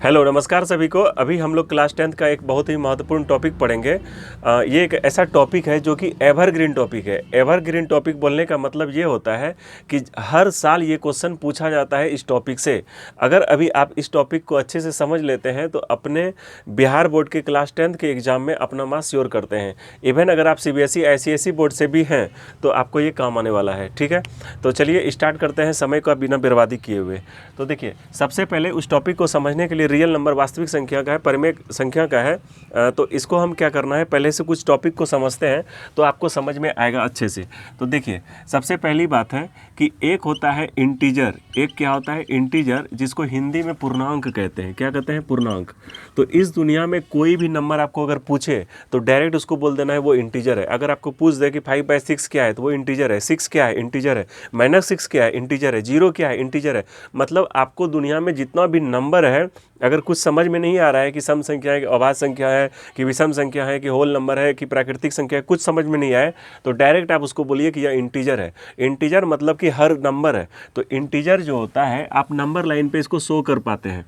Hello नमस्कार सभी को। अभी हम लोग क्लास 10th का एक बहुत ही महत्वपूर्ण टॉपिक पढ़ेंगे। ये एक ऐसा टॉपिक है जो कि एवरग्रीन टॉपिक है। एवरग्रीन टॉपिक बोलने का मतलब ये होता है कि हर साल ये क्वेश्चन पूछा जाता है इस टॉपिक से। अगर अभी आप इस टॉपिक को अच्छे से समझ लेते हैं तो अपने बिहार बोर्ड के क्लास 10th के एग्ज़ाम में अपना मार्क्स श्योर करते हैं। इवन अगर आप CBSE ICSE बोर्ड से भी हैं तो आपको ये काम आने वाला है। ठीक है, तो चलिए स्टार्ट करते हैं समय को बिना बर्बादी किए हुए। तो देखिए, सबसे पहले उस टॉपिक को समझने के लिए रियल नंबर वास्तविक संख्या का है, परिमेय संख्या का है, तो इसको हम क्या करना है, पहले से कुछ टॉपिक को समझते हैं तो आपको समझ में आएगा अच्छे से। तो देखिए, सबसे पहली बात है कि एक होता है इंटीजर। एक क्या होता है? इंटीजर, जिसको हिंदी में पूर्णांक कहते हैं। क्या कहते हैं? पूर्णांक। तो इस दुनिया में कोई भी नंबर आपको अगर पूछे तो डायरेक्ट उसको बोल देना है वो इंटीजर है। अगर आपको पूछ दे कि 5/6 क्या है तो वो इंटीजर है। 6 क्या है? इंटीजर है। -6 क्या है? इंटीजर है। 0 क्या है? इंटीजर है। मतलब आपको दुनिया में जितना भी नंबर है, अगर कुछ समझ में नहीं आ रहा है कि सम संख्या है कि अभाज्य संख्या है कि विषम संख्या है कि होल नंबर है कि प्राकृतिक संख्या है, कुछ समझ में नहीं आए तो डायरेक्ट आप उसको बोलिए कि यह इंटीजर है। इंटीजर मतलब कि हर नंबर है। तो इंटीजर जो होता है, आप नंबर लाइन पे इसको शो कर पाते हैं।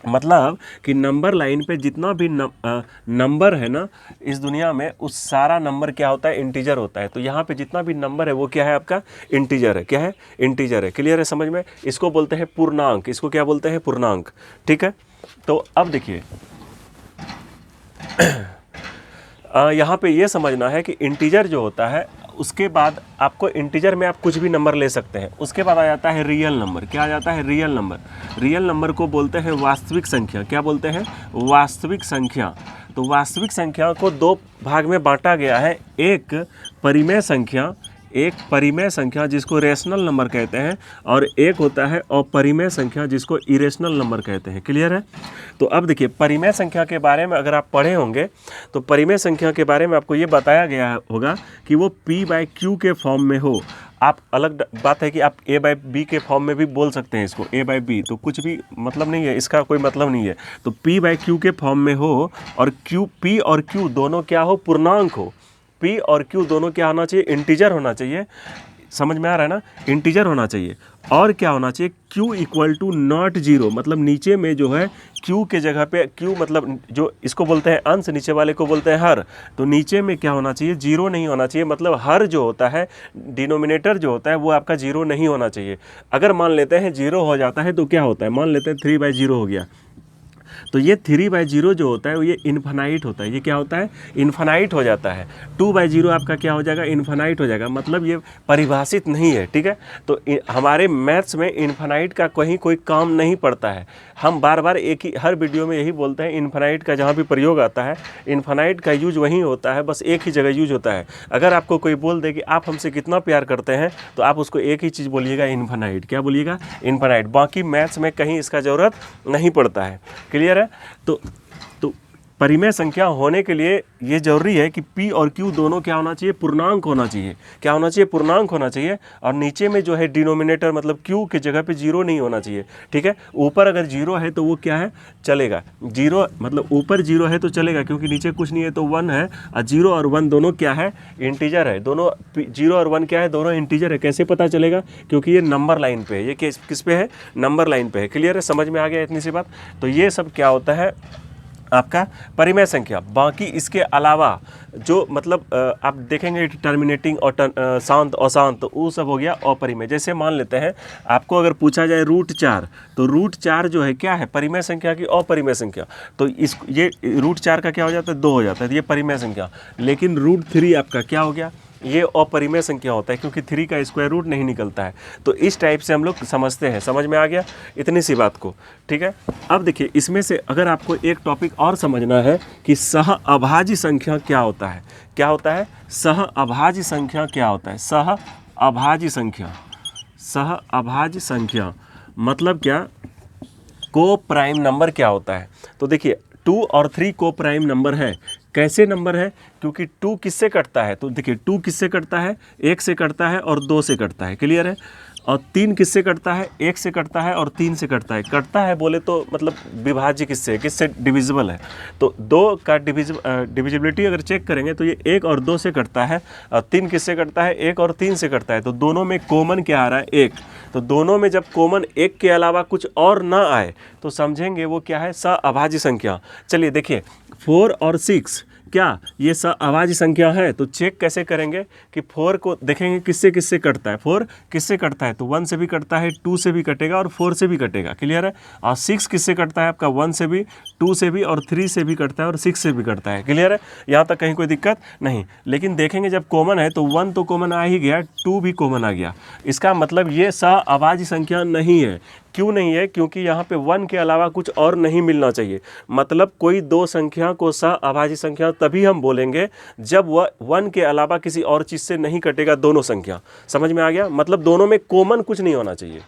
मतलब कि नंबर लाइन पे जितना भी नंबर है ना इस दुनिया में, उस सारा नंबर क्या होता है? इंटीजर होता है। तो यहाँ पे जितना भी नंबर है वो क्या है? आपका इंटीजर है। क्या है? इंटीजर है। क्लियर है समझ में? इसको बोलते हैं पूर्णांक। इसको क्या बोलते हैं? पूर्णांक। ठीक है, तो अब देखिए यहाँ पे ये समझना है कि इंटीजर जो होता है, उसके बाद आपको इंटीजर में आप कुछ भी नंबर ले सकते हैं। उसके बाद आ जाता है रियल नंबर। क्या आ जाता है? Real number. रियल नंबर को बोलते हैं वास्तविक संख्या। क्या बोलते हैं? वास्तविक संख्या। तो वास्तविक संख्या को दो भाग में बांटा गया है। एक परिमेय संख्या, एक परिमेय संख्या जिसको रेशनल नंबर कहते हैं, और एक होता है अपरिमेय संख्या जिसको इरेशनल नंबर कहते हैं। क्लियर है? तो अब देखिए, परिमेय संख्या के बारे में अगर आप पढ़े होंगे तो परिमेय संख्या के बारे में आपको ये बताया गया होगा कि वो P/Q के फॉर्म में हो। आप अलग बात है कि आप A/B के फॉर्म में भी बोल सकते हैं इसको, A/B, तो कुछ भी मतलब नहीं है, इसका कोई मतलब नहीं है। तो P/Q के फॉर्म में हो और P और Q दोनों क्या हो? पूर्णांक हो। P और Q दोनों क्या होना चाहिए? इंटीजर होना चाहिए। समझ में आ रहा है ना? इंटीजर होना चाहिए। और क्या होना चाहिए? Q = नॉट 0, मतलब नीचे में जो है Q के जगह पे, Q मतलब जो इसको बोलते हैं अंश, नीचे वाले को बोलते हैं हर। तो नीचे में क्या होना चाहिए? 0 नहीं होना चाहिए। मतलब हर जो होता है, डिनोमिनेटर जो होता है, वो आपका 0 नहीं होना चाहिए। अगर मान लेते हैं 0 हो जाता है तो क्या होता है? मान लेते हैं 3/0 हो गया, तो ये 3/0 जो होता है वो ये इन्फिनाइट होता है। ये क्या होता है? इन्फिनाइट हो जाता है। 2/0 आपका क्या हो जाएगा? इन्फिनाइट हो जाएगा। मतलब ये परिभाषित नहीं है। ठीक है, तो हमारे मैथ्स में इन्फिनाइट का कहीं कोई काम नहीं पड़ता है। हम बार बार एक ही हर वीडियो में यही बोलते हैं, इन्फिनाइट का जहाँ भी प्रयोग आता है, इन्फिनाइट का यूज वहीं होता है, बस एक ही जगह यूज होता है। अगर आपको कोई बोल दे कि आप हमसे कितना प्यार करते हैं, तो आप उसको एक ही चीज़ बोलिएगा, इन्फिनाइट। क्या बोलिएगा? इन्फिनाइट। बाकी मैथ्स में कहीं इसका ज़रूरत नहीं पड़ता है। क्लियर है? तो परिमेय संख्या होने के लिए ये जरूरी है कि P और Q दोनों क्या होना चाहिए? पूर्णांक होना चाहिए। क्या होना चाहिए? पूर्णांक होना चाहिए। और नीचे में जो है डिनोमिनेटर, मतलब Q की जगह पे 0 नहीं होना चाहिए। ठीक है, ऊपर अगर 0 है तो वो क्या है? चलेगा। 0 मतलब ऊपर 0 है तो चलेगा, क्योंकि नीचे कुछ नहीं है तो 1 है। और 0 और 1 दोनों क्या है? इंटीजर है। दोनों 0 और 1 क्या है? दोनों इंटीजर है। कैसे पता चलेगा? क्योंकि ये नंबर लाइन पे है। ये किस पे है? नंबर लाइन पे है। क्लियर है? समझ में आ गया इतनी सी बात? तो ये सब क्या होता है? आपका परिमेय संख्या। बाकी इसके अलावा जो मतलब आप देखेंगे टर्मिनेटिंग और शांत अशांत, तो वो सब हो गया अपरिमेय। जैसे मान लेते हैं आपको अगर पूछा जाए √4, तो √4 जो है क्या है? परिमेय संख्या की अपरिमेय संख्या। तो ये √4 का क्या हो जाता है? 2 हो जाता है, तो ये परिमेय संख्या। लेकिन √3 आपका क्या हो गया? ये अपरिमेय संख्या होता है, क्योंकि 3 का स्क्वायर रूट नहीं निकलता है। तो इस टाइप से हम लोग समझते हैं। समझ में आ गया इतनी सी बात को? ठीक है, अब देखिए, इसमें से अगर आपको एक टॉपिक और समझना है कि सहअभाज्य संख्या क्या होता है। क्या होता है? सहअभाज्य संख्या क्या होता है? सहअभाज्य संख्या। सहअभाज्य संख्या मतलब क्या? को प्राइम नंबर क्या होता है? तो देखिए, 2 और 3 को प्राइम नंबर है। कैसे नंबर है? क्योंकि 2 किससे कटता है? तो देखिए, 2 किससे कटता है? 1 से कटता है और 2 से कटता है। क्लियर है? और 3 किससे कटता है? 1 से कटता है और 3 से कटता है। कटता है बोले तो मतलब विभाज्य किससे, किससे डिविजिबल है। तो 2 का डिविजिबिलिटी अगर चेक करेंगे तो ये 1 और 2 से कटता है, और 3 किससे कटता है? 1 और 3 से कटता है। तो दोनों में कॉमन क्या आ रहा है? 1। तो दोनों में जब कॉमन 1 के अलावा कुछ और ना आए तो समझेंगे वो क्या है? सअभाज्य संख्या। चलिए देखिए 4 और 6 क्या ये सअभाज्य संख्या है? तो चेक कैसे करेंगे कि 4 को देखेंगे किससे किससे कटता है। 4 किससे कटता है? तो 1 से भी कटता है, 2 से भी कटेगा और 4 से भी कटेगा। क्लियर है? और 6 किससे कटता है आपका? 1 से भी, 2 से भी और 3 से भी कटता है और 6 से भी कटता है। क्लियर है? यहाँ तक कहीं कोई दिक्कत नहीं। लेकिन देखेंगे जब कॉमन है तो 1 तो कॉमन आ ही गया, 2 भी कॉमन आ गया। इसका मतलब ये सअभाज्य संख्या नहीं है। क्यों नहीं है? क्योंकि यहाँ पे 1 के अलावा कुछ और नहीं मिलना चाहिए। मतलब कोई 2 संख्या को सअभाज्य संख्या तभी हम बोलेंगे जब वह 1 के अलावा किसी और चीज़ से नहीं कटेगा दोनों संख्या। समझ में आ गया? मतलब दोनों में कॉमन कुछ नहीं होना चाहिए।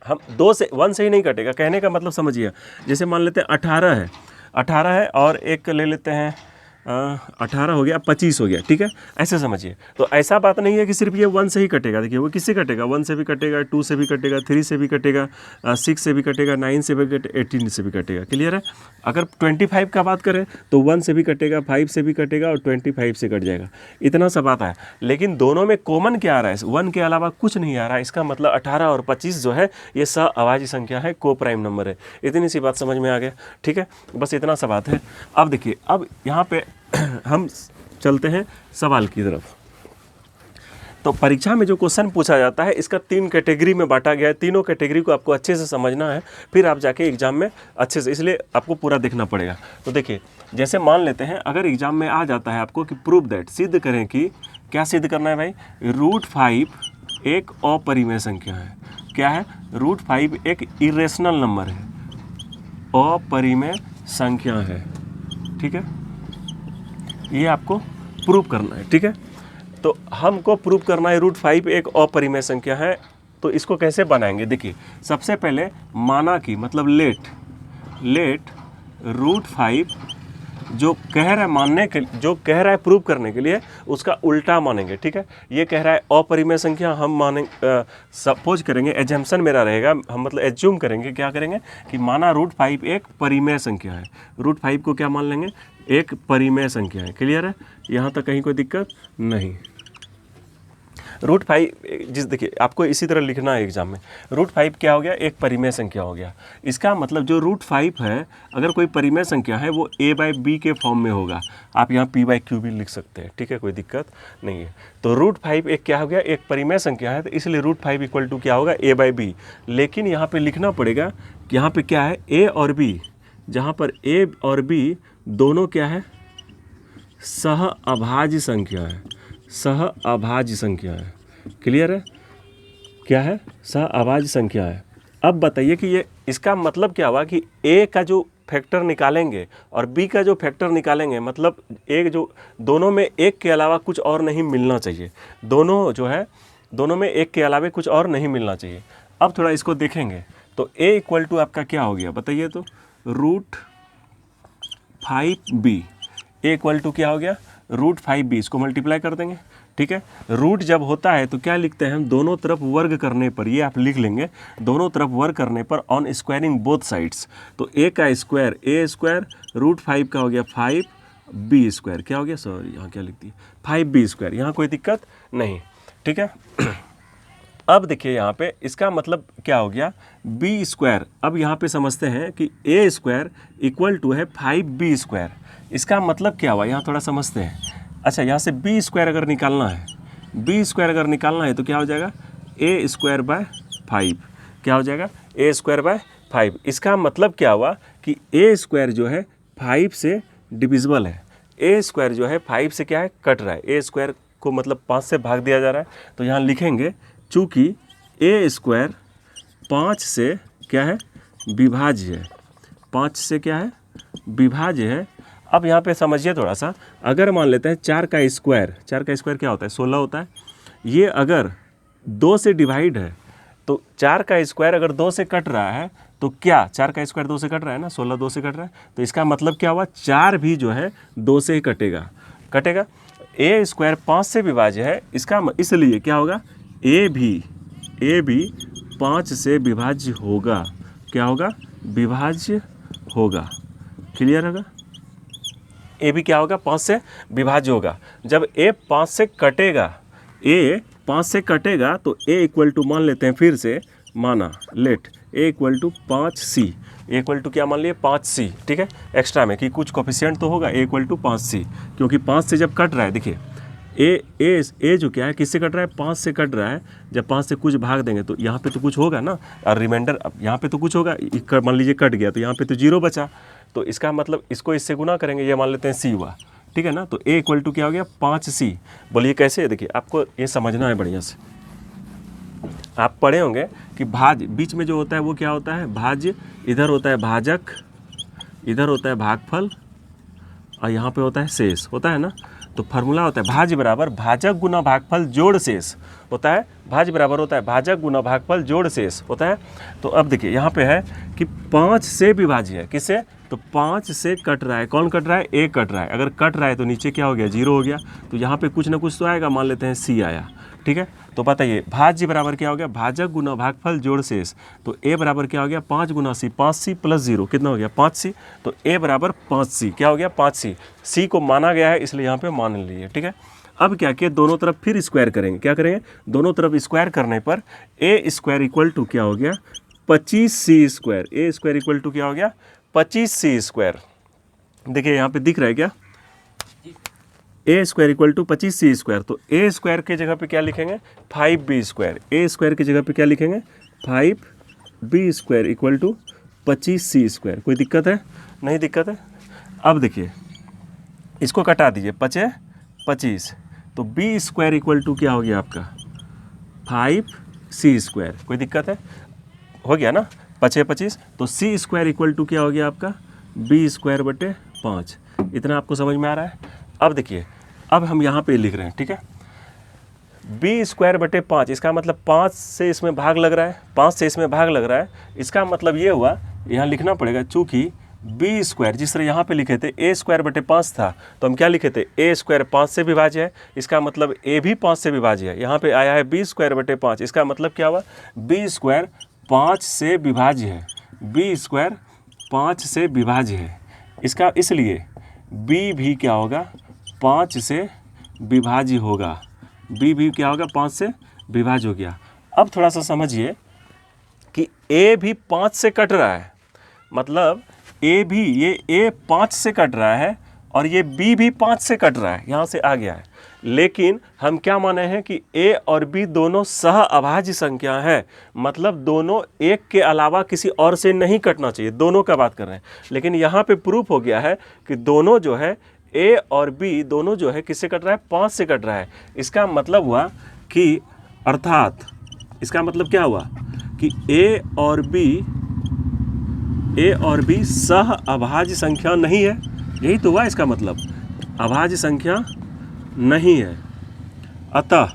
हम 1 से ही नहीं कटेगा, कहने का मतलब समझिए। जैसे मान लेते हैं 18 है और एक ले लेते हैं 18 हो गया, 25 हो गया, ठीक है, ऐसे समझिए। तो ऐसा बात नहीं है कि सिर्फ ये 1 से ही कटेगा। देखिए वो किससे कटेगा? 1 से भी कटेगा, 2 से भी कटेगा, 3 से भी कटेगा, 6 से भी कटेगा, 9 से भी कटेगा, 18 से भी कटेगा। क्लियर है? अगर 25 का बात करें तो 1 से भी कटेगा, 5 से भी कटेगा और 25 से कट जाएगा। इतना सा बात है। लेकिन दोनों में कॉमन क्या आ रहा है? 1 के अलावा कुछ नहीं आ रहा है। इसका मतलब 18 और 25 जो है ये सअभाज्य संख्या है, को प्राइम नंबर है। इतनी सी बात समझ में आ गया, ठीक है? बस इतना सा बात है। अब देखिए, अब यहाँ पे हम चलते हैं सवाल की तरफ। तो परीक्षा में जो क्वेश्चन पूछा जाता है इसका 3 कैटेगरी में बांटा गया है। तीनों कैटेगरी को आपको अच्छे से समझना है, फिर आप जाके एग्जाम में अच्छे से, इसलिए आपको पूरा देखना पड़ेगा। तो देखिए, जैसे मान लेते हैं अगर एग्जाम में आ जाता है आपको कि प्रूव दैट, सिद्ध करें कि, क्या सिद्ध करना है भाई? √5 एक अपरिमेय संख्या है। क्या है? √5 एक इरेशनल नंबर है, अपरिमेय संख्या है, ठीक है? ये आपको प्रूव करना है, ठीक है? तो हमको प्रूव करना है √5 एक अपरिमेय संख्या है। तो इसको कैसे बनाएंगे? देखिए, सबसे पहले माना कि, मतलब लेट √5 जो कह रहा है मानने के, जो कह रहा है प्रूव करने के लिए, उसका उल्टा मानेंगे, ठीक है? ये कह रहा है अपरिमेय संख्या, हम मानेंगे, सपोज करेंगे, एजम्पशन मेरा रहेगा, हम मतलब एज्यूम करेंगे, क्या करेंगे कि माना √5 एक परिमेय संख्या है। √5 को क्या मान लेंगे? एक परिमेय संख्या है। क्लियर है? यहाँ तक कहीं कोई दिक्कत नहीं। √5 जिस, देखिए आपको इसी तरह लिखना है एग्जाम में। √5 क्या हो गया? एक परिमेय संख्या हो गया। इसका मतलब जो √5 है, अगर कोई परिमेय संख्या है वो a/b के फॉर्म में होगा। आप यहाँ p/q भी लिख सकते हैं, ठीक है, कोई दिक्कत नहीं है। तो √5 एक क्या हो गया? एक परिमेय संख्या है, तो इसलिए √5 इक्वल टू क्या होगा? a/b। लेकिन यहाँ पर लिखना पड़ेगा कि यहाँ पर क्या है? a और b, जहाँ पर a और b दोनों क्या है? सअभाज्य संख्या है, सअभाज्य संख्या है। क्लियर है? क्या है? सअभाज्य संख्या है। अब बताइए कि ये, इसका मतलब क्या हुआ कि a का जो फैक्टर निकालेंगे और b का जो फैक्टर निकालेंगे, मतलब एक जो दोनों में एक के अलावा कुछ और नहीं मिलना चाहिए। दोनों जो है, दोनों में एक के अलावा कुछ और नहीं मिलना चाहिए। अब थोड़ा इसको देखेंगे तो a इक्वल टू आपका क्या हो गया बताइए? तो √5b, a इक्वल टू क्या हो गया? √5b। इसको मल्टीप्लाई कर देंगे, ठीक है? रूट जब होता है तो क्या लिखते हैं हम? दोनों तरफ वर्ग करने पर, ये आप लिख लेंगे, दोनों तरफ वर्ग करने पर ऑन स्क्वायरिंग बोथ साइड्स। तो a का स्क्वायर a स्क्वायर, √5 का हो गया 5b स्क्वायर, क्या हो गया? सॉरी यहाँ क्या लिख दी? 5b square. यहाँ कोई दिक्कत नहीं, ठीक है? अब देखिए यहाँ पे इसका मतलब क्या हो गया? b square. अब यहाँ पे समझते हैं कि a स्क्वायर इक्वल टू है 5b स्क्वायर। इसका मतलब क्या हुआ? यहाँ थोड़ा समझते हैं। अच्छा, यहाँ से b स्क्वायर अगर निकालना है, b स्क्वायर अगर निकालना है तो क्या हो जाएगा? a square by 5। क्या हो जाएगा? a square by 5। इसका मतलब क्या हुआ कि a स्क्वायर जो है 5 से डिविजिबल है। a स्क्वायर जो है 5 से क्या है? कट रहा है। a स्क्वायर को मतलब 5 से भाग दिया जा रहा है। तो यहाँ लिखेंगे चूँकि a स्क्वायर 5 से क्या है? विभाज्य है। 5 से क्या है? विभाज्य है। अब यहाँ पे समझिए थोड़ा सा, अगर मान लेते हैं 4 का स्क्वायर, 4 का स्क्वायर क्या होता है? 16 होता है। ये अगर 2 से डिवाइड है तो 4 का स्क्वायर अगर 2 से कट रहा है तो क्या? 4 का स्क्वायर 2 से कट रहा है ना, 16 2 से कट रहा है। तो इसका मतलब क्या हुआ? 4 भी जो है 2 से ही कटेगा। a स्क्वायर 5 से विभाज्य है, इसका इसलिए क्या होगा? a भी ए भी 5 से विभाज्य होगा। क्या होगा? विभाज्य होगा। क्लियर होगा? ए भी क्या होगा? 5 से विभाज्य होगा। जब ए 5 से कटेगा, ए 5 से कटेगा तो ए इक्वल टू मान लेते हैं, फिर से माना, let a equal to 5c। A equal to क्या मान लिए? 5c। ठीक है, एक्स्ट्रा में कि कुछ कोफिशिएंट तो होगा। ए इक्वल टू 5c, क्योंकि 5 से जब कट रहा है, देखिए ए जो क्या है, किससे कट रहा है? 5 से कट रहा है। जब 5 से कुछ भाग देंगे तो यहाँ पे तो कुछ होगा ना, और रिमाइंडर अब यहाँ पे तो कुछ होगा। मान लीजिए कट गया तो यहाँ पे तो 0 बचा, तो इसका मतलब इसको इससे गुना करेंगे, ये मान लेते हैं c हुआ। ठीक है ना, तो ए इक्वल टू क्या हो गया? 5c। बोलिए कैसे? देखिए आपको ये समझना है बढ़िया से। आप पढ़े होंगे कि भाज्य बीच में जो होता है वो क्या होता है? भाज्य। इधर होता है भाजक, इधर होता है भागफल, और यहाँ पे होता है शेष, होता है ना। तो फार्मूला होता है भाज्य बराबर भाजक गुना भागफल जोड़ शेष होता है। भाज्य बराबर होता है भाजक गुना भागफल जोड़ शेष होता है। तो अब देखिए यहाँ पे है कि 5 से विभाज्य है। किससे? तो 5 से कट रहा है। कौन कट रहा है? ए कट रहा है। अगर कट रहा है तो नीचे क्या हो गया? 0 हो गया। तो यहाँ पे कुछ ना कुछ तो आएगा, मान लेते हैं सी आया। ठीक है, तो बताइए भाज्य बराबर क्या हो गया? भाजक गुना भागफल जोड़ शेष। तो ए बराबर क्या हो गया? 5 गुना सी, 5c प्लस 0 कितना हो गया? 5c। तो ए बराबर 5c। क्या हो गया? 5c। सी को माना गया है इसलिए यहाँ पे मान लीजिए। ठीक है, अब क्या किया? दोनों तरफ फिर स्क्वायर करेंगे। क्या करेंगे? दोनों तरफ स्क्वायर करने पर ए स्क्वायर इक्वल टू क्या हो गया? 25c square. A square equal to क्या हो गया? 25c square. देखिए यहाँ पे दिख रहा है क्या? A square equal to 25c square. तो ए स्क्वायर की जगह पे क्या लिखेंगे? 5b square. ए स्क्वायर की जगह पे क्या लिखेंगे? 5b square equal to 25c square. कोई दिक्कत है? नहीं दिक्कत है। अब देखिए इसको कटा दीजिए, 5 25, तो b स्क्वायर इक्वल टू क्या हो गया आपका? 5c square. कोई दिक्कत है? हो गया ना, 5 25, तो c स्क्वायर इक्वल टू क्या हो गया आपका? b स्क्वायर बटे 5। इतना आपको समझ में आ रहा है? अब देखिए, अब हम यहाँ पे लिख रहे हैं। ठीक है, b स्क्वायर बटे 5, इसका मतलब 5 से इसमें भाग लग रहा है, 5 से इसमें भाग लग रहा है। इसका मतलब ये हुआ, यहाँ लिखना पड़ेगा, चूँकि b स्क्वायर जिस तरह यहाँ पे लिखे थे a स्क्वायर बटे 5 था, तो हम क्या लिखे थे? a स्क्वायर 5 से विभाज्य है। इसका मतलब a भी 5 से विभाज्य है। यहाँ पे आया है b स्क्वायर बटे 5, इसका मतलब क्या हुआ? b स्क्वायर 5 से विभाज्य है। b स्क्वायर 5 से विभाज्य है। इसका इसलिए b भी क्या होगा? 5 से विभाज्य होगा। b भी क्या होगा? 5 से विभाज्य हो गया। अब थोड़ा सा समझिए कि a भी 5 से कट रहा है, मतलब a भी, ये a 5 से कट रहा है और ये b भी 5 से कट रहा है, यहाँ से आ गया है। लेकिन हम क्या माने हैं कि a और b दोनों सह अभाज्य संख्या है, मतलब दोनों एक के अलावा किसी और से नहीं कटना चाहिए, दोनों का बात कर रहे हैं। लेकिन यहाँ पे प्रूफ हो गया है कि दोनों जो है a और b दोनों जो है किससे कट रहा है? 5 से कट रहा है। इसका मतलब हुआ कि, अर्थात इसका मतलब क्या हुआ कि a और b सह अभाज्य संख्या नहीं है। यही तो हुआ इसका मतलब, अभाज्य संख्या नहीं है। अतः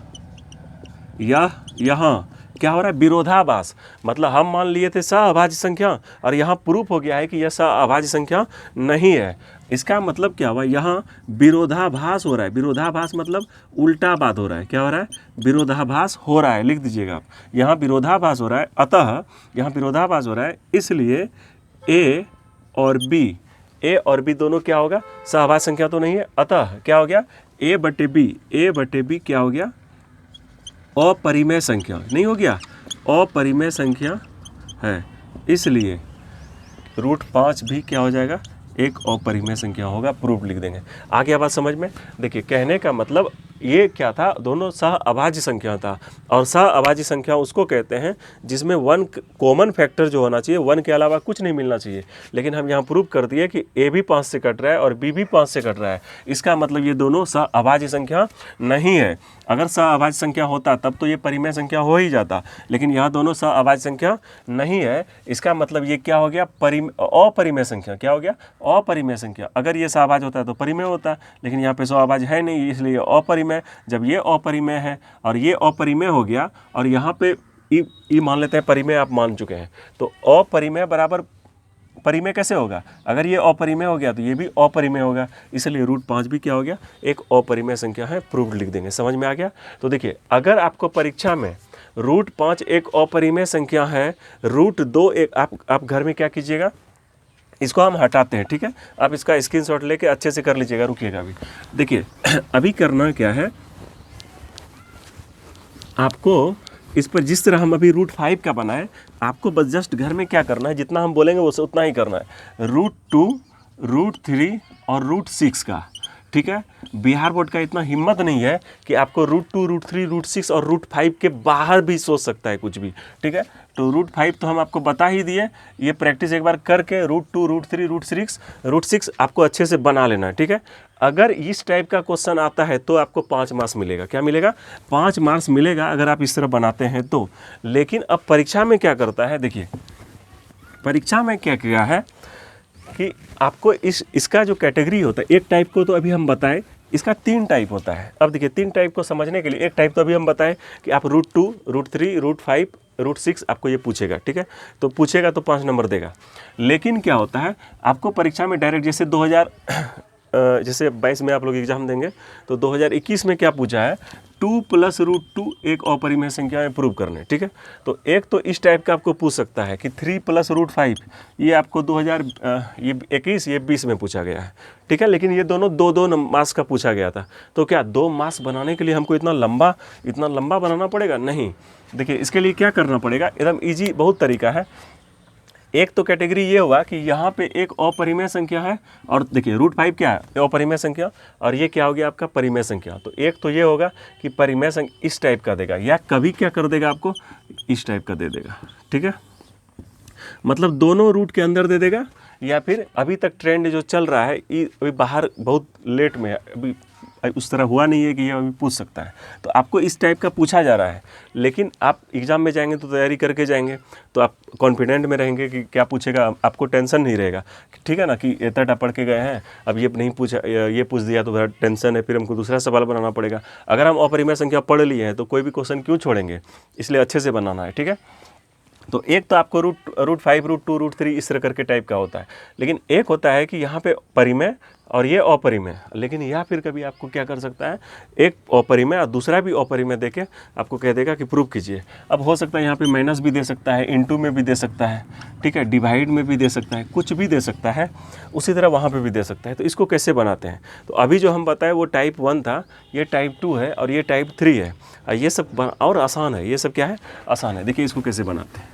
यह यहाँ क्या हो रहा है? विरोधाभास। मतलब हम मान लिए थे सहअभाज्य संख्या और यहाँ प्रूफ हो गया है कि यह सहअभाज्य संख्या नहीं है। इसका मतलब क्या हुआ? यहाँ विरोधाभास हो रहा है। विरोधाभास मतलब उल्टा बात हो रहा है। क्या हो रहा है? विरोधाभास हो रहा है। लिख दीजिएगा आप, यहाँ विरोधाभास हो रहा है। अतः यहाँ विरोधाभास हो रहा है, इसलिए a और b दोनों क्या होगा? सहअभाज्य संख्या तो नहीं है। अतः क्या हो गया? a बटे b क्या हो गया? अपरिमेय संख्या नहीं हो गया? अपरिमेय संख्या है, इसलिए √5 भी क्या हो जाएगा? एक अपरिमेय संख्या होगा। प्रूफ लिख देंगे। आ गया बात समझ में? देखिए कहने का मतलब ये क्या था? दोनों सह अभाज्य संख्या था, और सह अभाज्य संख्या उसको कहते हैं जिसमें 1 कॉमन फैक्टर जो होना चाहिए, 1 के अलावा कुछ नहीं मिलना चाहिए। लेकिन हम यहाँ प्रूफ कर दिए कि a भी 5 से कट रहा है और b भी 5 से कट रहा है। इसका मतलब ये दोनों सह अभाज्य संख्या नहीं है। अगर सह अभाज्य संख्या होता तब तो ये परिमेय संख्या हो ही जाता, लेकिन यहाँ दोनों सह अभाज्य संख्या नहीं है। इसका मतलब ये क्या हो गया? अपरिमेय संख्या। क्या हो गया? अपरिमेय संख्या। अगर ये सहअभाज्य होता है तो परिमेय होता, लेकिन यहाँ पे सहअभाज्य है नहीं, इसलिए अपरिमेय। जब ये अपरिमेय है और ये अपरिमेय हो गया, और यहाँ पे ई मान लेते हैं परिमेय, आप मान चुके हैं, तो अपरिमेय बराबर परिमेय कैसे होगा? अगर ये अपरिमेय हो गया तो ये भी अपरिमेय होगा, इसलिए √5 भी क्या हो गया? एक अपरिमेय संख्या है। प्रूफ लिख देंगे। समझ में आ गया? तो देखिए, अगर आपको परीक्षा में रूट 5 एक अपरिमेय संख्या है, रूट 2 एक, आप घर में क्या कीजिएगा, इसको हम हटाते हैं, ठीक है। आप इसका स्क्रीनशॉट लेके अच्छे से कर लीजिएगा, रुकिएगा अभी। देखिए अभी करना क्या है आपको, इस पर जिस तरह हम अभी रूट 5 का बनाए, आपको बस जस्ट घर में क्या करना है, जितना हम बोलेंगे वो उतना ही करना है। रूट 2, रूट 3 और रूट 6 का, ठीक है। बिहार बोर्ड का इतना हिम्मत नहीं है कि आपको रूट 2, रूट 3, रूट 6 और रूट 5 के बाहर भी सोच सकता है कुछ भी, ठीक है। तो रूट 5 तो हम आपको बता ही दिए, ये प्रैक्टिस एक बार करके रूट 2, रूट 3, रूट 6 आपको अच्छे से बना लेना है, ठीक है। अगर इस टाइप का क्वेश्चन आता है तो आपको 5 मार्क्स मिलेगा। क्या मिलेगा? 5 मार्क्स मिलेगा अगर आप इस तरह बनाते हैं तो। लेकिन अब परीक्षा में क्या करता है, देखिए परीक्षा में क्या किया है कि आपको इसका जो कैटेगरी होता है, एक टाइप को तो अभी हम बताएं, इसका 3 टाइप होता है। अब देखिए 3 टाइप को समझने के लिए, एक टाइप तो अभी हम बताएं कि आप रूट 2, रूट 3, रूट 5, रूट 6 आपको ये पूछेगा, ठीक है। तो पूछेगा तो 5 नंबर देगा। लेकिन क्या होता है, आपको परीक्षा में डायरेक्ट जैसे 2022 में आप लोग एग्जाम देंगे तो 2021 में क्या पूछा है, 2 + रूट 2 एक अपरिमेय संख्या में प्रूव करने, ठीक है। तो एक तो इस टाइप का आपको पूछ सकता है कि 3 + रूट 5, ये आपको 2021 ये 20 में पूछा गया है, ठीक है। लेकिन ये दोनों 2-2 मार्क्स का पूछा गया था। तो क्या 2 मार्क्स बनाने के लिए हमको इतना लंबा बनाना पड़ेगा? नहीं। देखिए इसके लिए क्या करना पड़ेगा, एकदम ईजी, बहुत तरीका है। एक तो कैटेगरी ये होगा कि यहाँ पे एक अपरिमेय संख्या है, और देखिए रूट 5 क्या है, अपरिमेय संख्या, और ये क्या हो गया आपका परिमेय संख्या। तो एक तो ये होगा कि परिमेय संख्या इस टाइप का देगा, या कभी क्या कर देगा आपको इस टाइप का दे देगा, ठीक है। मतलब दोनों रूट के अंदर दे देगा, या फिर अभी तक ट्रेंड जो चल रहा है, अभी बाहर बहुत लेट में है, अभी उस तरह हुआ नहीं है कि ये अभी पूछ सकता है। तो आपको इस टाइप का पूछा जा रहा है, लेकिन आप एग्ज़ाम में जाएंगे तो तैयारी करके जाएंगे, तो आप कॉन्फिडेंट में रहेंगे कि क्या पूछेगा, आपको टेंशन नहीं रहेगा, ठीक है ना, कि इतना पढ़ के गए हैं, अब ये नहीं पूछा, ये पूछ दिया तो बड़ा टेंशन है, फिर हमको दूसरा सवाल बनाना पड़ेगा। अगर हम अपरिमेय संख्या पढ़ लिए हैं तो कोई भी क्वेश्चन क्यों छोड़ेंगे, इसलिए अच्छे से बनाना है, ठीक है। तो एक तो आपको रूट 5, रूट 2, रूट 3 इस तरह करके टाइप का होता है। लेकिन एक होता है कि यहाँ पे परिमेय और ये अपरिमेय, लेकिन या फिर कभी आपको क्या कर सकता है, एक अपरिमेय और दूसरा भी अपरिमेय देके आपको कह देगा कि प्रूव कीजिए। अब हो सकता है यहाँ पे माइनस भी दे सकता है, इनटू में भी दे सकता है, ठीक है, डिवाइड में भी दे सकता है, कुछ भी दे सकता है, उसी तरह वहाँ पे भी दे सकता है। तो इसको कैसे बनाते हैं, तो अभी जो हम बताए वो टाइप 1 था, ये टाइप 2 है और ये टाइप 3 है। ये सब और आसान है, ये सब क्या है, आसान है। देखिए इसको कैसे बनाते हैं।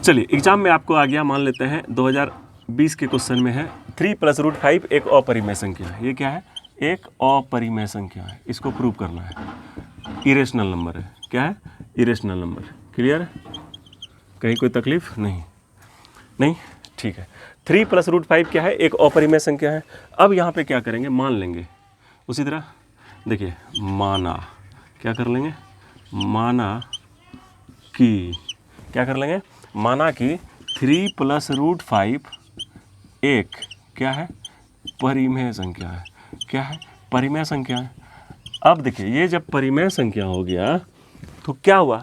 चलिए एग्जाम में आपको आ गया, मान लेते हैं 2020 के क्वेश्चन में है 3 + रूट 5 एक अपरिमेय संख्या है। ये क्या है, एक अपरिमेय संख्या है, इसको प्रूव करना है। इरेशनल नंबर है, क्या है, इरेशनल नंबर। क्लियर, कहीं कोई तकलीफ नहीं, ठीक है। 3 + रूट 5 क्या है, एक अपरिमेय संख्या है। अब यहाँ पे क्या करेंगे, मान लेंगे उसी तरह। देखिए माना, क्या कर लेंगे, माना कि, क्या कर लेंगे, माना कि 3 + रूट 5 एक क्या है, परिमेय संख्या है। क्या है, परिमेय संख्या है। अब देखिए ये जब परिमेय संख्या हो गया तो क्या हुआ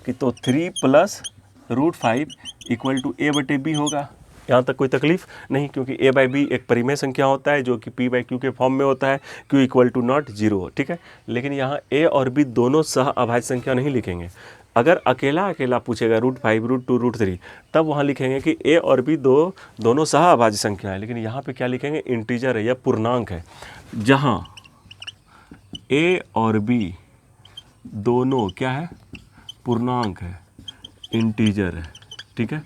कि तो 3 + रूट 5 = a/b होगा। यहाँ तक कोई तकलीफ नहीं, क्योंकि a/b एक परिमेय संख्या होता है जो कि p/q के फॉर्म में होता है, q = not 0, ठीक है। लेकिन यहाँ a और b दोनों सह अभाज्य संख्या नहीं लिखेंगे। अगर अकेला पूछेगा रूट 5, रूट 2, रूट 3, तब वहाँ लिखेंगे कि a और b दोनों सह अभाज्य संख्या है। लेकिन यहाँ पे क्या लिखेंगे, इंटीजर है या पूर्णांक है, जहाँ a और b दोनों क्या है, पूर्णांक है, इंटीजर है, ठीक है,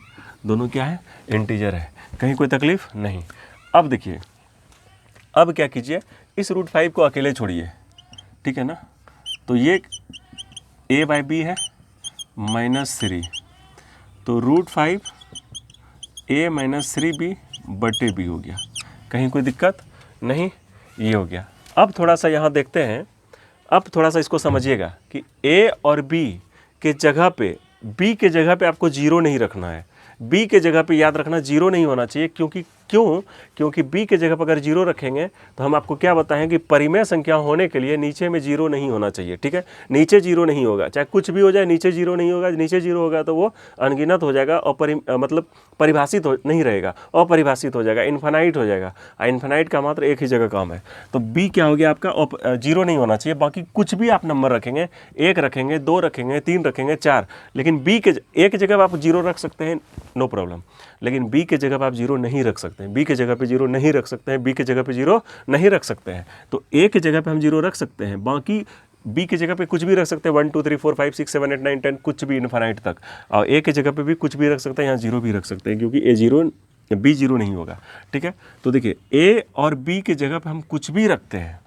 दोनों क्या है, इंटीजर है। कहीं कोई तकलीफ नहीं। अब देखिए, अब क्या कीजिए, इस रूट 5 को अकेले छोड़िए, ठीक है ना। तो ये a/b है -3, तो रूट 5 a - 3b/b हो गया। कहीं कोई दिक्कत नहीं, ये हो गया। अब थोड़ा सा यहाँ देखते हैं, अब थोड़ा सा इसको समझिएगा कि a और b के जगह पे, b के जगह पे आपको 0 नहीं रखना है। b के जगह पे याद रखना 0 नहीं होना चाहिए, क्योंकि क्यों? क्योंकि b के जगह पर अगर 0 रखेंगे तो हम आपको क्या बताएं कि परिमेय संख्या होने के लिए नीचे में 0 नहीं होना चाहिए, ठीक है। नीचे 0 नहीं होगा, चाहे कुछ भी हो जाए, नीचे 0 नहीं होगा। नीचे 0 होगा तो वो अनगिनत हो जाएगा और मतलब परिभाषित नहीं रहेगा, अपरिभाषित हो जाएगा, इन्फिनाइट हो जाएगा। इन्फिनाइट का मात्र एक ही जगह काम है। तो b क्या हो गया आपका? 0 नहीं होना चाहिए। बाकी कुछ भी आप नंबर रखेंगे, 1 रखेंगे, 2 रखेंगे, 3 रखेंगे, 4, लेकिन b के a के जगह आप 0 रख सकते हैं, नो प्रॉब्लम। लेकिन b के जगह पर आप 0 नहीं रख सकते हैं, b के जगह पे 0 नहीं रख सकते हैं, b के जगह पे 0 नहीं रख सकते हैं। तो a के जगह पे हम 0 रख सकते हैं, बाकी b की जगह पे कुछ भी रख सकते हैं, 1 2 3 4 5 6 7 8 9 10 कुछ भी इनफाइनाइट तक। और a के जगह पे भी कुछ भी रख सकते हैं, यहाँ 0 भी रख सकते हैं, क्योंकि b 0 नहीं होगा, ठीक है। तो देखिए a और b की जगह पे हम कुछ भी रखते हैं,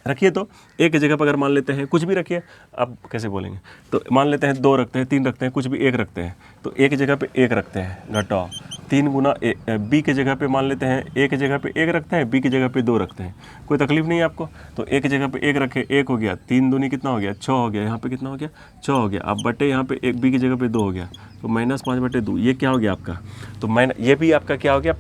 रखिए। तो a की जगह पर अगर मान लेते हैं कुछ भी रखिए, आप कैसे बोलेंगे? तो मान लेते हैं 2 रखते हैं, 3 रखते हैं, कुछ भी 1 रखते हैं, तो a की जगह पे 1 रखते हैं, घटाओ 3 गुना b की जगह पे मान लेते हैं a की जगह पे 1 रखते हैं, b की जगह पे 2 रखते हैं, कोई तकलीफ नहीं है आपको। तो a की जगह पे 1 रखे, 1 हो गया, 3 दूनी कितना हो गया? 6 हो गया। यहाँ पे कितना हो गया? 6 हो गया। अब बटे यहाँ पे b की जगह पे 2 हो गया, तो -5/2 ये क्या हो गया आपका? तो ये भी आपका क्या हो गया?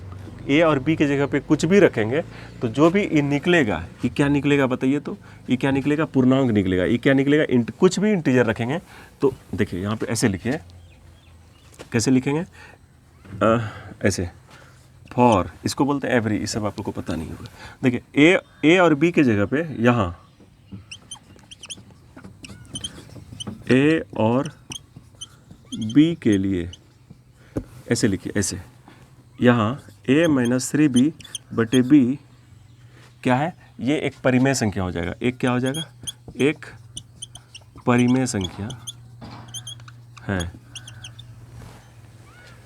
a और b की जगह पे कुछ भी रखेंगे तो जो भी ये निकलेगा, ये क्या निकलेगा बताइए? तो ये क्या निकलेगा? पूर्णांक निकलेगा। ये क्या निकलेगा? कुछ भी इंटीजर रखेंगे तो देखिए यहाँ पे ऐसे लिखिए, कैसे लिखेंगे? ऐसे, फॉर, इसको बोलते हैं एवरी, इस सब आप लोग को पता नहीं होगा। देखिए a और b की जगह पे यहाँ a और b के लिए ऐसे लिखिए, ऐसे यहाँ a - 3b बटे b क्या है? ये एक परिमेय संख्या हो जाएगा। एक क्या हो जाएगा? एक परिमेय संख्या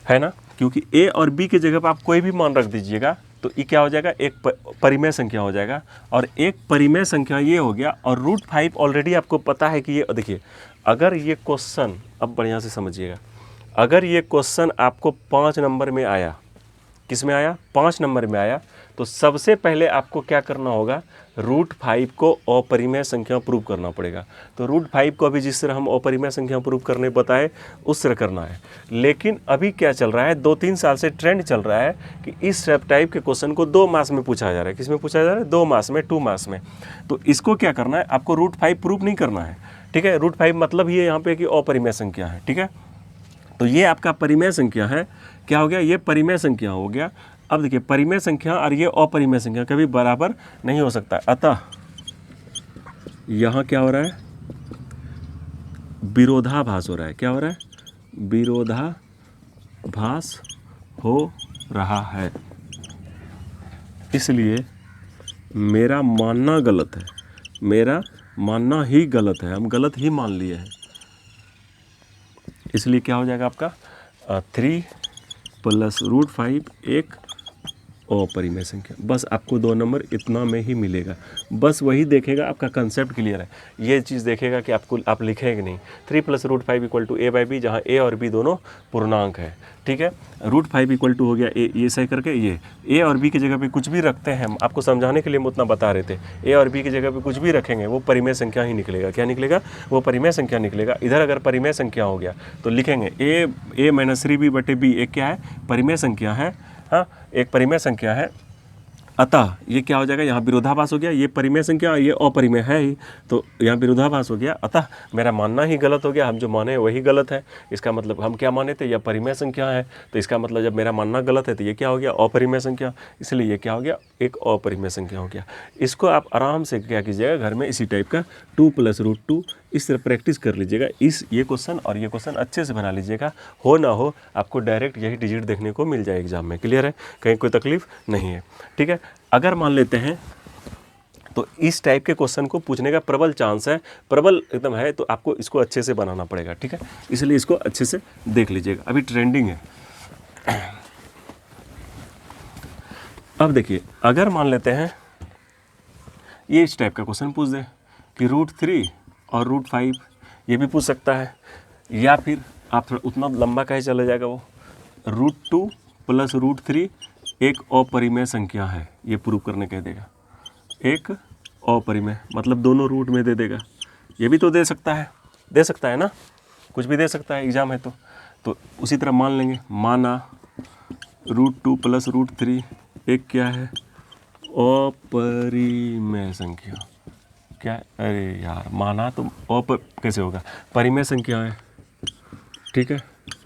है ना, क्योंकि a और b की जगह पर आप कोई भी मान रख दीजिएगा तो ये क्या हो जाएगा? एक परिमेय संख्या हो जाएगा। और एक परिमेय संख्या ये हो गया। और √5 ऑलरेडी आपको पता है कि ये, देखिए अगर ये क्वेश्चन, अब बढ़िया से समझिएगा, अगर ये क्वेश्चन आपको 5 नंबर में आया, किस में आया? 5 नंबर में आया, तो सबसे पहले आपको क्या करना होगा? √5 को अपरिमेय संख्या प्रूव करना पड़ेगा। तो √5 को अभी जिस तरह हम अपरिमेय संख्या प्रूव करने बताए उस तरह करना है। लेकिन अभी क्या चल रहा है? 2-3 साल से ट्रेंड चल रहा है कि इस टाइप के क्वेश्चन को 2 मार्क्स में पूछा जा रहा है। किस में पूछा जा रहा है? 2 मार्क्स में, 2 मार्क्स में। तो इसको क्या करना है? आपको √5 प्रूव नहीं करना है, ठीक है। √5 मतलब ये यहाँ पे कि अपरिमेय संख्या है, ठीक है। तो ये आपका परिमेय संख्या है। क्या हो गया? ये परिमेय संख्या हो गया। अब देखिए परिमेय संख्या और ये अपरिमेय संख्या कभी बराबर नहीं हो सकता। अतः यहाँ क्या हो रहा है? विरोधाभास हो रहा है। क्या हो रहा है? विरोधाभास हो रहा है। इसलिए मेरा मानना गलत है, मेरा मानना ही गलत है, हम गलत ही मान लिए हैं। इसलिए क्या हो जाएगा आपका? 3 + √5 एक अपरिमेय संख्या। बस आपको 2 नंबर इतना में ही मिलेगा। बस वही देखेगा, आपका कंसेप्ट क्लियर है। ये चीज़ देखेगा कि आप लिखेंगे नहीं 3 + √5 = a/b, जहाँ a और b दोनों पूर्णांक है, ठीक है। √5 = हो गया a, ये सही करके ये a और b की जगह पे कुछ भी रखते हैं। हम आपको समझाने के लिए हम उतना बता रहे थे। a और b की जगह पे कुछ भी रखेंगे वो परिमेय संख्या ही निकलेगा। क्या निकलेगा? वो परिमेय संख्या निकलेगा। इधर अगर परिमेय संख्या हो गया तो लिखेंगे a - 3b बटे b, एक क्या है? परिमेय संख्या है, हाँ, एक परिमेय संख्या है। अतः ये क्या हो जाएगा? यहाँ विरोधाभास हो गया। ये परिमेय संख्या, ये अपरिमेय है ही, तो यहाँ विरोधाभास हो गया। अतः मेरा मानना ही गलत हो गया। हम जो माने वही गलत है। इसका मतलब हम क्या माने थे? यह परिमेय संख्या है। तो इसका मतलब जब मेरा मानना गलत है तो ये क्या हो गया? अपरिमेय संख्या। इसलिए ये क्या हो गया? एक अपरिमेय संख्या हो गया। इसको आप आराम से क्या कीजिएगा, घर में इसी टाइप का 2 + √2 इस तरह प्रैक्टिस कर लीजिएगा। ये क्वेश्चन और ये क्वेश्चन अच्छे से बना लीजिएगा। हो ना हो आपको डायरेक्ट यही डिजिट देखने को मिल जाए एग्जाम में। क्लियर है? कहीं कोई तकलीफ नहीं है, ठीक है। अगर मान लेते हैं तो इस टाइप के क्वेश्चन को पूछने का प्रबल चांस है, प्रबल एकदम है, तो आपको इसको अच्छे से बनाना पड़ेगा, ठीक है। इसलिए इसको अच्छे से देख लीजिएगा, अभी ट्रेंडिंग है। अब देखिए अगर मान लेते हैं ये इस टाइप का क्वेश्चन पूछ दे कि √3 और √5, ये भी पूछ सकता है। या फिर आप थोड़ा उतना लंबा कहे चला जाएगा, वो √2 + √3 एक अपरिमेय संख्या है, ये प्रूव करने कह देगा। एक अपरिमेय मतलब दोनों रूट में दे देगा। ये भी तो दे सकता है ना, कुछ भी दे सकता है, एग्जाम है तो उसी तरह मान लेंगे। माना √2 प्लस √3 एक क्या है, अपरिमेय संख्या। क्या, अरे यार माना तो कैसे होगा, परिमेय संख्या है, ठीक है,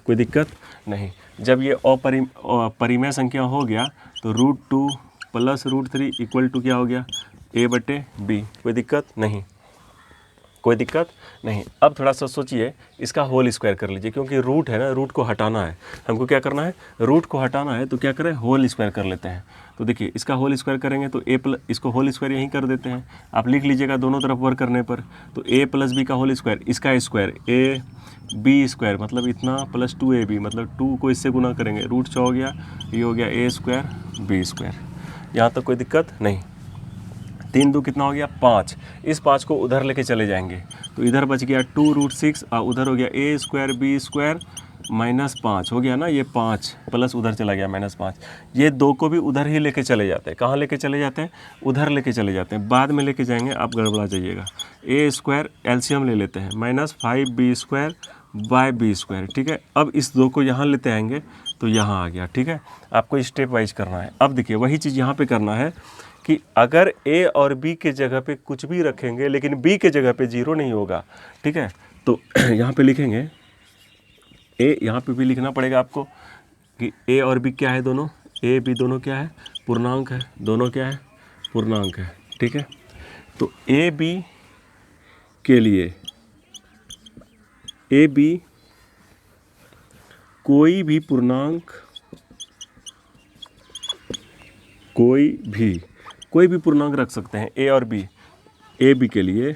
कोई दिक्कत नहीं। जब ये परिमेय संख्या हो गया तो √2 प्लस √3 इक्वल टू क्या हो गया, a/b। कोई दिक्कत नहीं, कोई दिक्कत नहीं। अब थोड़ा सा सोचिए, इसका होल स्क्वायर कर लीजिए, क्योंकि रूट है ना, रूट को हटाना है हमको। क्या करना है, रूट को हटाना है, तो क्या करें, होल स्क्वायर कर लेते हैं। तो देखिए इसका होल स्क्वायर करेंगे तो इसको होल स्क्वायर यहीं कर देते हैं, आप लिख लीजिएगा दोनों तरफ वर्क करने पर। तो a + b का होल स्क्वायर, इसका स्क्वायर ab² मतलब इतना प्लस 2ab, मतलब 2 को इससे गुना करेंगे, √6 हो गया, ये हो गया a² b²। यहाँ तक कोई दिक्कत नहीं। 3 2 कितना हो गया, 5। इस 5 को उधर लेके चले जाएंगे तो इधर बच गया 2√6 और उधर हो गया a² b² -5 हो गया ना, ये 5 प्लस उधर चला गया -5। ये 2 को भी उधर ही लेके चले जाते हैं। कहाँ लेके चले जाते हैं, उधर लेके चले जाते हैं, बाद में लेके जाएंगे, आप गड़बड़ा जाइएगा। a² एलसीएम ले लेते हैं, -5b² b², ठीक है। अब इस 2 को यहाँ लेते आएंगे तो यहाँ आ गया, ठीक है। आपको स्टेप वाइज करना है। अब देखिए वही चीज़ यहाँ पे करना है कि अगर a और b के जगह पे कुछ भी रखेंगे लेकिन b के जगह पे 0 नहीं होगा, ठीक है। तो यहाँ पे लिखेंगे a, यहाँ पे भी लिखना पड़ेगा आपको कि a और b क्या है, दोनों a b दोनों क्या है, पूर्णांक है, दोनों क्या है, पूर्णांक है, ठीक है। तो a b के लिए a b कोई भी पूर्णांक, कोई भी पूर्णांक रख सकते हैं a और b। a b के लिए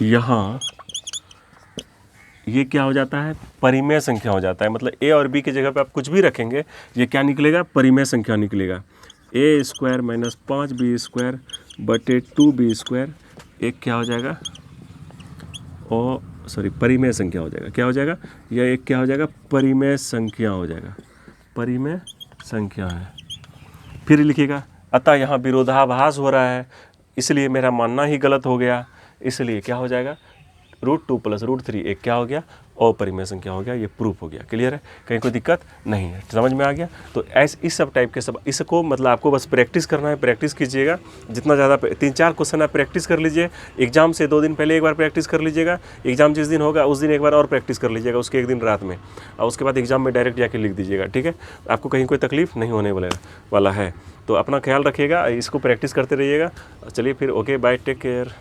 यहाँ ये क्या हो जाता है, परिमेय संख्या हो जाता है। मतलब a और b की जगह पे आप कुछ भी रखेंगे, ये क्या निकलेगा, परिमेय संख्या निकलेगा। a² - 5b² बटे 2b², एक क्या हो जाएगा, परिमेय संख्या हो जाएगा। क्या हो जाएगा, यह एक क्या हो जाएगा, परिमेय संख्या हो जाएगा, परिमेय संख्या है। फिर लिखिएगा, अतः यहाँ विरोधाभास हो रहा है, इसलिए मेरा मानना ही गलत हो गया, इसलिए क्या हो जाएगा, √2 प्लस √3 एक क्या हो गया, अपरिमेय संख्या हो गया। ये प्रूफ हो गया। क्लियर है, कहीं कोई दिक्कत नहीं है, समझ में आ गया। तो ऐसे इस सब टाइप के सब, इसको मतलब आपको बस प्रैक्टिस करना है, प्रैक्टिस कीजिएगा जितना ज़्यादा। 3-4 क्वेश्चन आप प्रैक्टिस कर लीजिए, एग्जाम से 2 दिन पहले एक बार प्रैक्टिस कर लीजिएगा, एग्जाम जिस दिन होगा उस दिन एक बार और प्रैक्टिस कर लीजिएगा, उसके एक दिन रात में, और उसके बाद एग्जाम में डायरेक्ट जाके लिख दीजिएगा, ठीक है। आपको कहीं कोई तकलीफ नहीं होने वाला है। तो अपना ख्याल रखिएगा, इसको प्रैक्टिस करते रहिएगा। चलिए फिर, ओके बाय, टेक केयर।